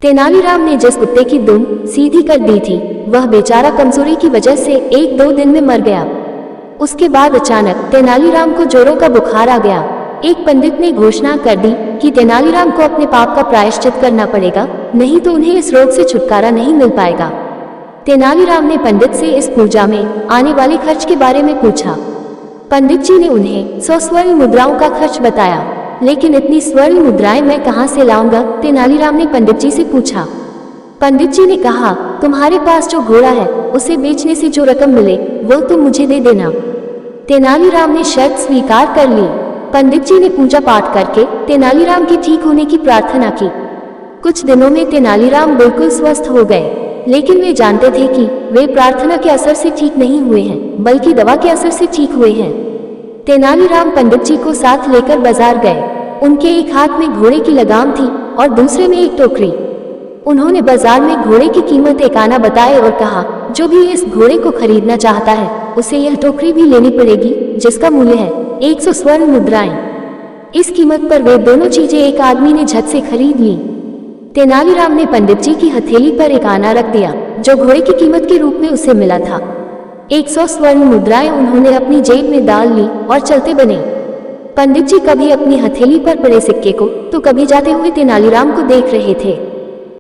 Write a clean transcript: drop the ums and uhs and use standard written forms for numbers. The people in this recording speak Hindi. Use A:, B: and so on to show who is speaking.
A: तेनालीराम ने जिस कुत्ते की दुम सीधी कर दी थी वह बेचारा कमजोरी की वजह से 1-2 दिन में मर गया। उसके बाद अचानक तेनालीराम को जोरों का बुखार आ गया। एक पंडित ने घोषणा कर दी कि तेनालीराम को अपने पाप का प्रायश्चित करना पड़ेगा, नहीं तो उन्हें इस रोग से छुटकारा नहीं मिल पाएगा। तेनालीराम ने पंडित से इस पूजा में आने वाले खर्च के बारे में पूछा। पंडित जी ने उन्हें 100 स्वर्ण मुद्राओं का खर्च बताया। लेकिन इतनी स्वर्ण मुद्राएं मैं कहां से लाऊंगा? तेनालीराम ने पंडित जी से पूछा। पंडित जी ने कहा, तुम्हारे पास जो घोड़ा है उसे बेचने से जो रकम मिले वो तुम मुझे दे देना। तेनालीराम ने शर्त स्वीकार कर ली। पंडित जी ने पूजा पाठ करके तेनालीराम के ठीक होने की प्रार्थना की। कुछ दिनों में तेनालीराम बिल्कुल स्वस्थ हो गए, लेकिन वे जानते थे कि वे प्रार्थना के असर से ठीक नहीं हुए हैं, बल्कि दवा के असर से ठीक हुए हैं। तेनालीराम पंडित जी को साथ लेकर बाजार गए। उनके एक हाथ में घोड़े की लगाम थी और दूसरे में एक टोकरी। उन्होंने बाजार में घोड़े की कीमत एक आना बताए और कहा, जो भी इस घोड़े को खरीदना चाहता है उसे यह टोकरी भी लेनी पड़ेगी, जिसका मूल्य है 100 स्वर्ण मुद्राएं। इस कीमत पर वे दोनों चीजें एक आदमी ने झट से खरीद ली। तेनालीराम ने पंडित जी की हथेली पर एक आना रख दिया जो घोड़े की कीमत के रूप में उसे मिला था। 100 स्वर्ण मुद्राएं उन्होंने अपनी जेब में डाल ली और चलते बने। पंडित जी कभी अपनी हथेली पर पड़े सिक्के को तो कभी जाते हुए तेनालीराम को देख रहे थे।